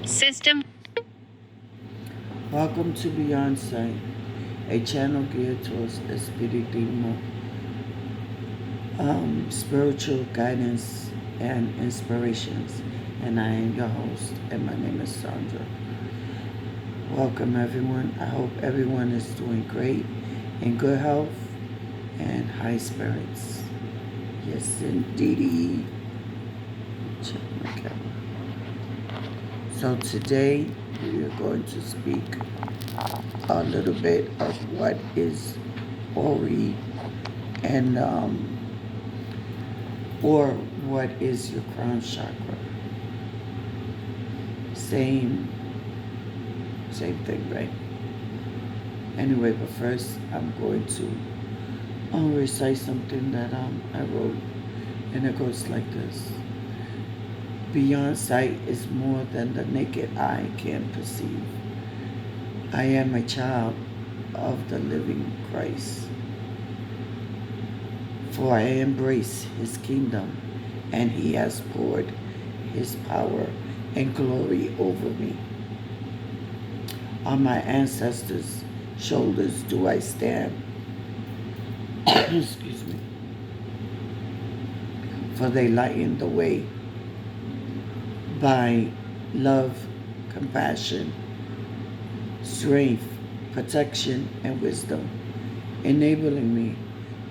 System. Welcome to Beyond Sight, a channel geared towards espiritismo, spiritual guidance, and inspirations. And I am your host, and my name is Sandra. Welcome, everyone. I hope everyone is doing great, in good health, and high spirits. Yes, indeed. Check my camera. So today we are going to speak a little bit of what is Ori and or what is your crown chakra. Same thing, right? Anyway, but first I'm going to recite something that I wrote, and it goes like this. Beyond sight is more than the naked eye can perceive. I am a child of the living Christ, for I embrace his kingdom, and he has poured his power and glory over me. On my ancestors' shoulders do I stand, excuse me, for they lighten the way by love, compassion, strength, protection, and wisdom, enabling me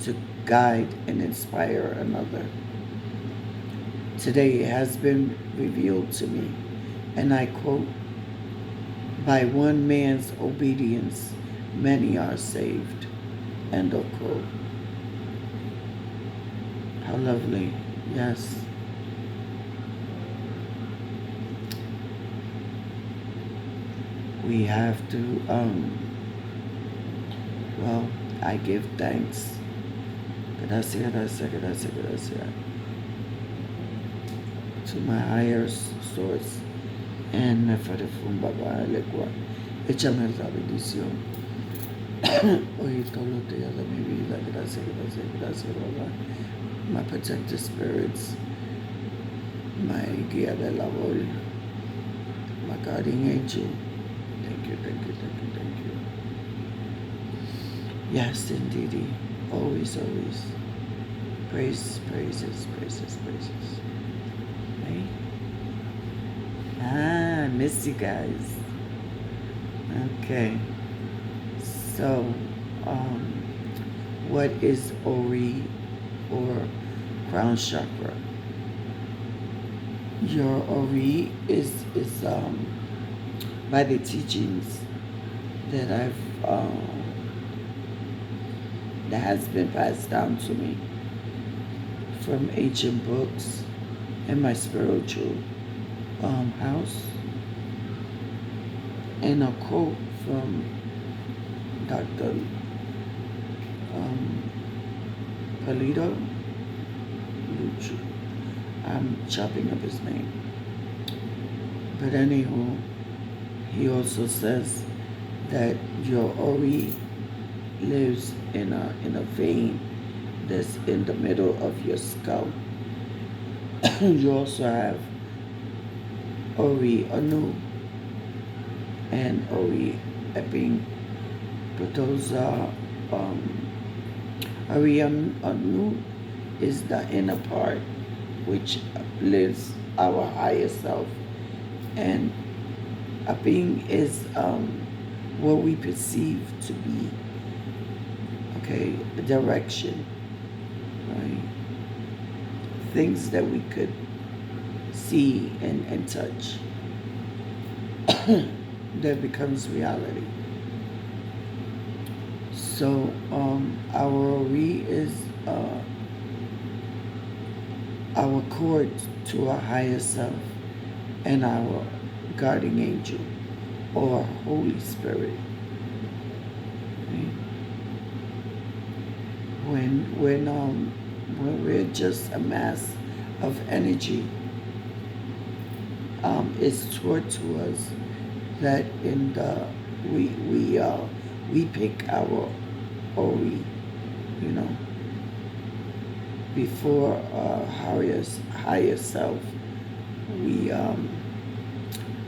to guide and inspire another. Today it has been revealed to me, and I quote, by one man's obedience, many are saved. End of quote. How lovely. Yes. We have to, well, I give thanks. Gracias to my higher source. And for the Fumbaba Legua. Échame la bendición. Hoy todos los días de mi vida. Gracias, Baba. My protective spirits, my guía de labor, my guardian angel. Thank you. Yes, indeed. Always. Praises. Right? I miss you guys. Okay. So, what is Ori or crown chakra? Your Ori is by the teachings that that has been passed down to me from ancient books and my spiritual house, and a quote from Dr. Polito Luchu. I'm chopping up his name. But anywho, he also says that your Ori lives in a vein that's in the middle of your skull. You also have Ori Anu and Ori Epping. But those are Ori Anu is the inner part which lives our higher self, and Epping is what we perceive to be, okay, a direction, right? Things that we could see and touch that becomes reality. So our Ori is our chord to our higher self and our guardian angel or Holy Spirit. Right? When we're just a mass of energy, it's taught to us that in the we pick our Ori, before our higher self.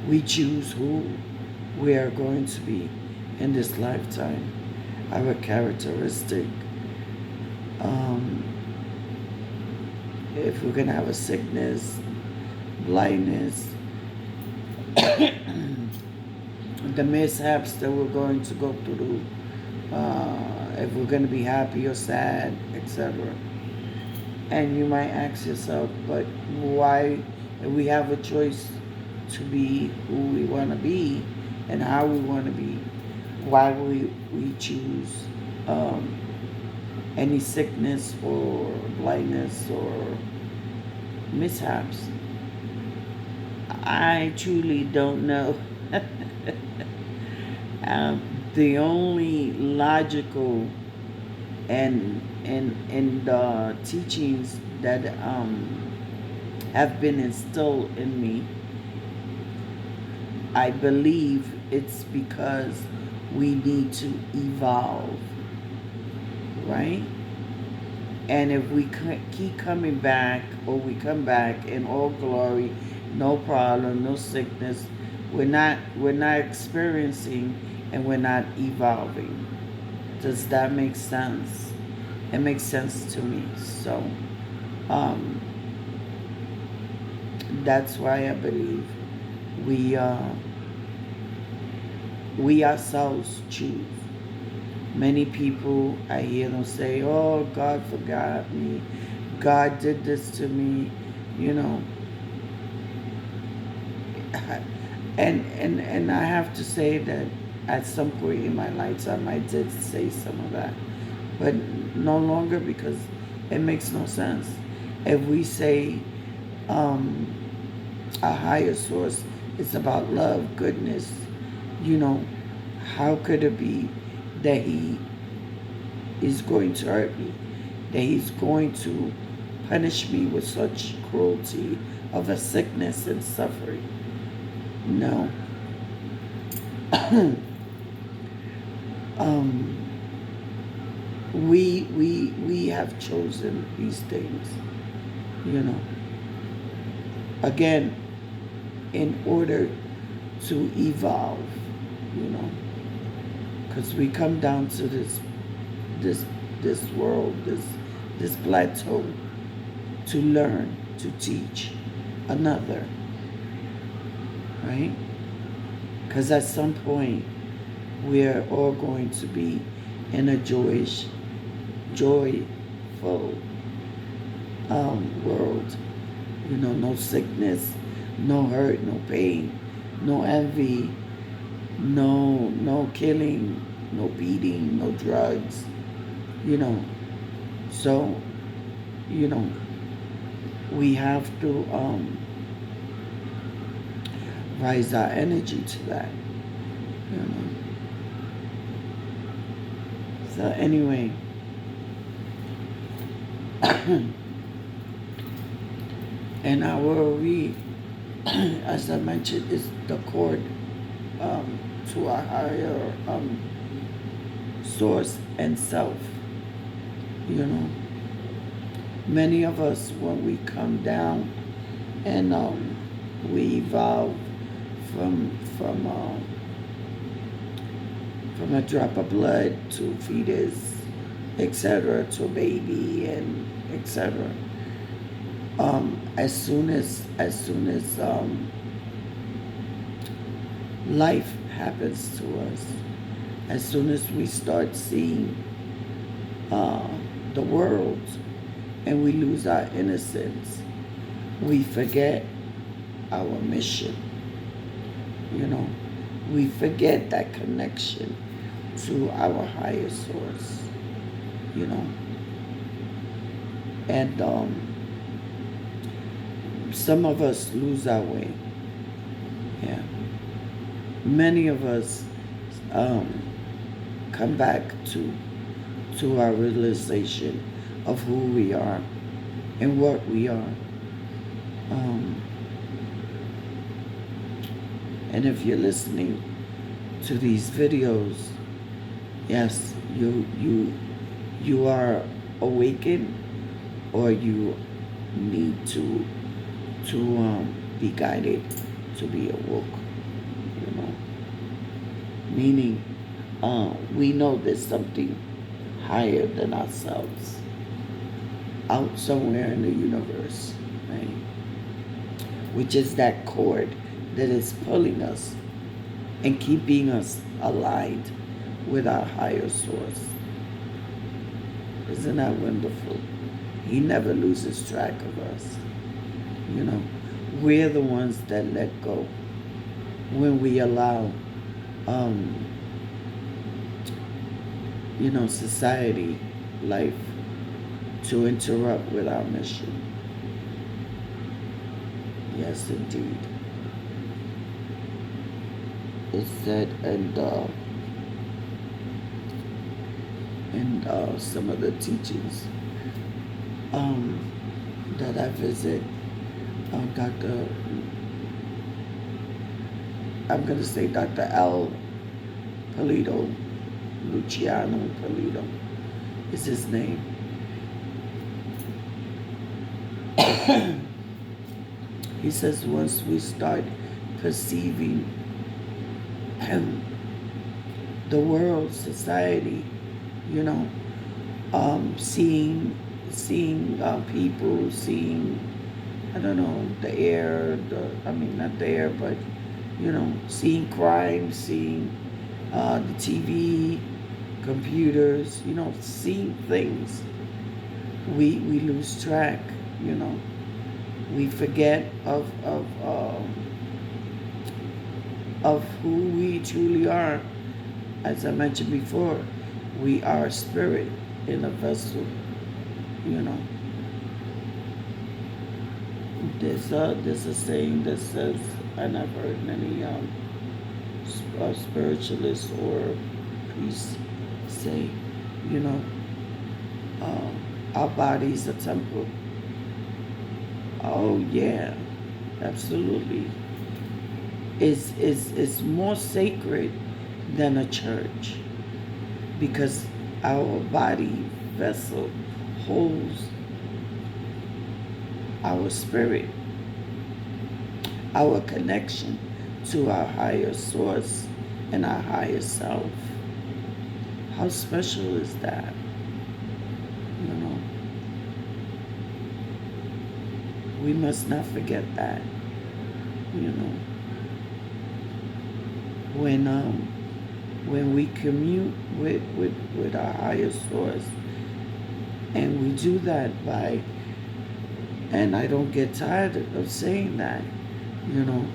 We choose who we are going to be in this lifetime. Our characteristic. Um, if we're going to have a sickness, blindness, the mishaps that we're going to go through, if we're going to be happy or sad, etc. And you might ask yourself, but why, if we have a choice to be who we want to be and how we want to be, why would we choose any sickness or blindness or mishaps? I truly don't know. The only logical and the teachings that have been instilled in me, I believe it's because we need to evolve, right? And if we keep coming back, or we come back in all glory, no problem, no sickness, we're not experiencing, and we're not evolving. Does that make sense? It makes sense to me. So um, that's why I believe we ourselves choose. Many people, I hear them say, "Oh, God forgot me. God did this to me," you know. And I have to say that at some point in my lifetime, I did say some of that, but no longer, because it makes no sense. If we say a higher source is about love, goodness, you know, how could it be that he is going to hurt me, that he's going to punish me with such cruelty of a sickness and suffering? No. um, we have chosen these things, you know, again, in order to evolve, you know, because we come down to this world, this plateau, to learn, to teach another, right? Because at some point we're all going to be in a joyful world. You know, no sickness, no hurt, no pain, no envy, no killing, no beating, no drugs. You know, so you know we have to rise our energy to that. You know. So anyway, and our we, as I mentioned, is the chord to our higher source and self. You know, many of us, when we come down and we evolve from a drop of blood to fetus, etc., to a baby, and etc. As soon as life happens to us, as soon as we start seeing the world, and we lose our innocence, we forget our mission. You know, we forget that connection to our higher source. You know, and some of us lose our way. Yeah, many of us come back to our realization of who we are and what we are. And if you're listening to these videos, yes, you are awakened, or you need to be guided to be awoke. meaning we know there's something higher than ourselves out somewhere in the universe, right? Which is that cord that is pulling us and keeping us aligned with our higher source. Isn't that wonderful? He never loses track of us. You know, we're the ones that let go when we allow, um, society, life, to interrupt with our mission. Yes, indeed. It's said, and some of the teachings um, that I visit, Dr. I'm going to say Dr. L. Polito, Luciano Polito is his name. He says once we start perceiving the world, society, you know, seeing people, seeing, I don't know, the air, not the air, but, seeing crime, seeing the TV, computers, seeing things, we lose track, we forget of who we truly are. As I mentioned before, we are a spirit in a vessel, you know. There's a saying that says, and I've heard many spiritualists or priests say, you know, our body's a temple. Oh yeah, absolutely. It's more sacred than a church because our body vessel holds our spirit, our connection to our higher source and our higher self. How special is that? You know, we must not forget that. You know, when we commute with our higher source, and we do that by, and I don't get tired of saying that, you know,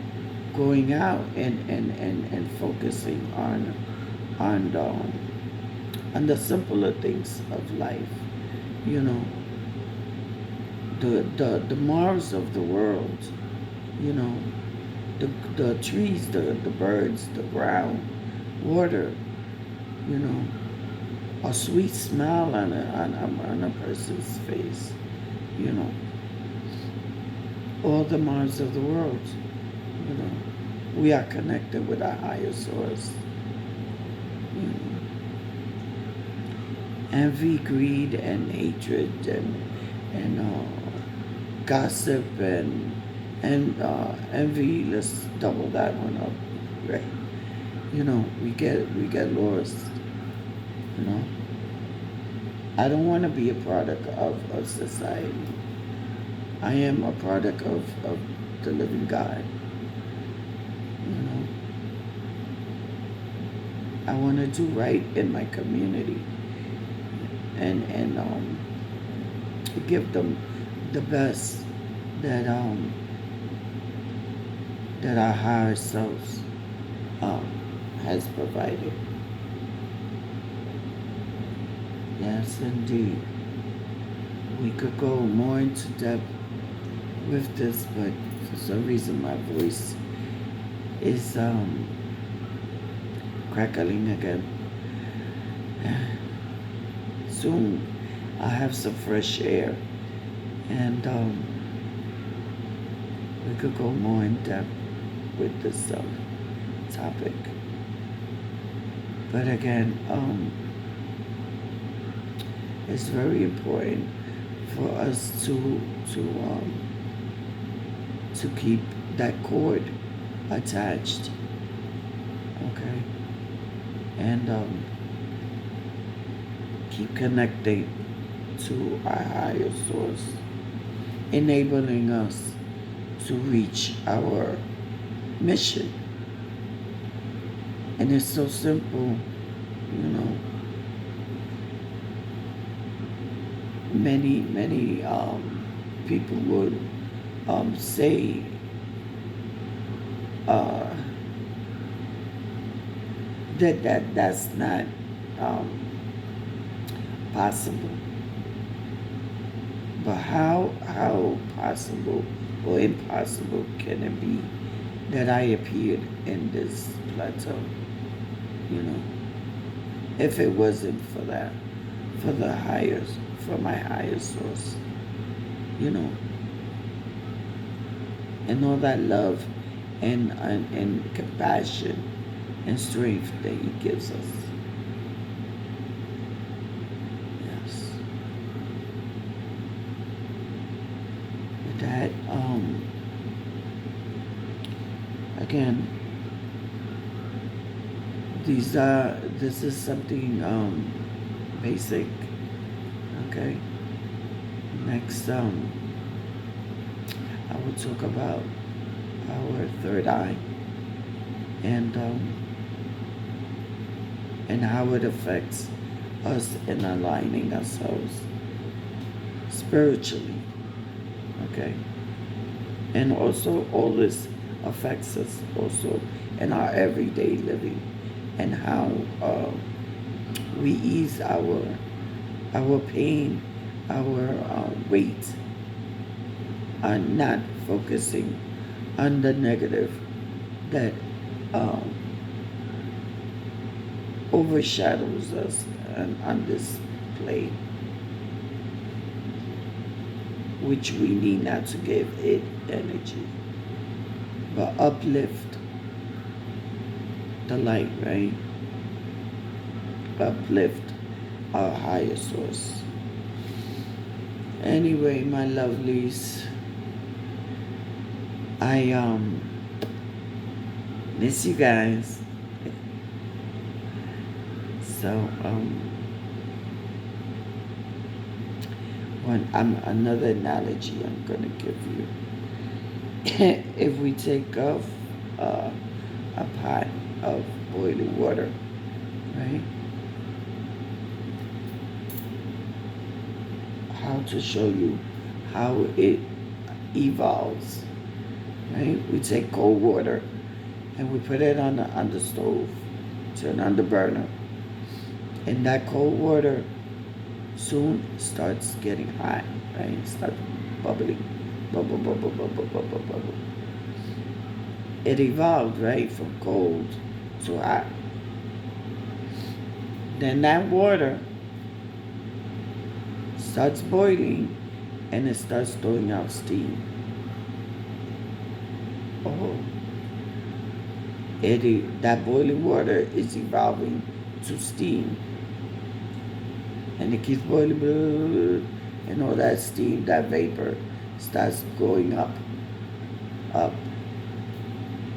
going out and focusing on the simpler things of life, you know, the marvels of the world, you know, the trees, the birds, the ground, water, you know, a sweet smile on a person's face, you know, all the marvels of the world, you know, we are connected with our higher source. You know, envy, greed, and hatred, and gossip and envy. Let's double that one up, right? You know, we get lost. You know, I don't want to be a product of society. I am a product of the living God. You know, I want to do right in my community and give them the best that that our higher selves um, has provided. Yes, indeed. We could go more into depth with this, but for some reason my voice is crackling again. Soon I'll have some fresh air, and we could go more in depth with this topic. But again, it's very important for us to keep that cord attached. Okay, and keep connecting to our higher source, enabling us to reach our mission. And it's so simple, you know. Many people would say uh, that's not um, possible. But how possible or impossible can it be that I appeared in this plateau? You know, if it wasn't for that, for the higher, for my higher source, you know, and all that love and compassion and strength that He gives us. Yes. With that, again, this is something basic. Okay. Next, I will talk about our third eye and how it affects us in aligning ourselves spiritually. Okay. And also all this affects us also in our everyday living and how we ease our pain, our weight, on not focusing on the negative that overshadows us on this plane, which we need not to give it energy, but uplift the light, right? Uplift our higher source. Anyway, my lovelies, I miss you guys. So another analogy I'm gonna give you. If we take off a pot of boiling water, right? How to show you how it evolves, right? We take cold water and we put it on the stove, turn on the burner, and that cold water soon starts getting hot, right? It starts bubbling, bubble, bubble, bubble, bubble, bubble. It evolved, right, from cold to hot. Then that water starts boiling and it starts throwing out steam. Oh, that boiling water is evolving to steam. And it keeps boiling, and all that steam, that vapor starts going up,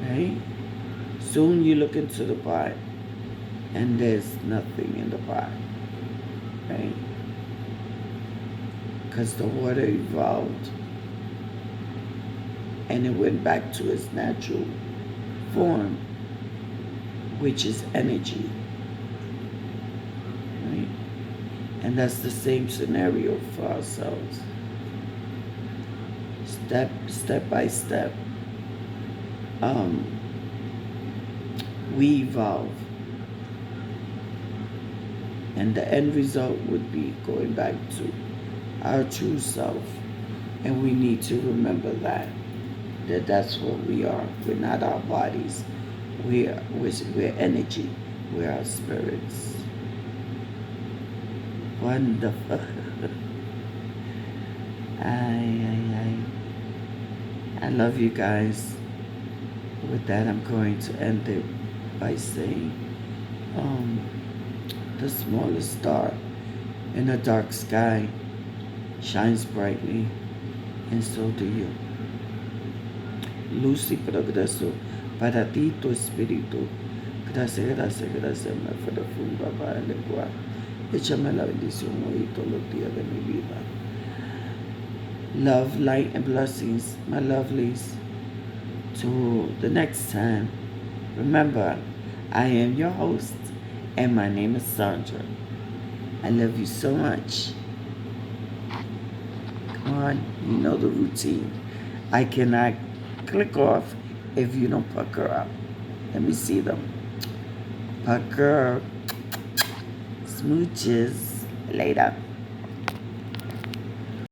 right? Soon you look into the pot and there's nothing in the pot, right? Because the water evolved and it went back to its natural form, which is energy, right? And that's the same scenario for ourselves. Step by step, we evolve. And the end result would be going back to our true self. And we need to remember that's what we are. We're not our bodies. We're energy. We're our spirits. Wonderful. I love you guys. With that, I'm going to end it by saying, the smallest star in a dark sky shines brightly, and so do you. Luz y progreso para ti, tu espíritu. Gracias, Señor, for the food, papá, el agua. Échame la bendición hoy y todos los días de mi vida. Love, light, and blessings, my lovelies. Till the next time, remember, I am your host, and my name is Sandra. I love you so much. Come on, you know the routine. I cannot click off if you don't pucker up. Let me see them. Pucker. Smooches. Later.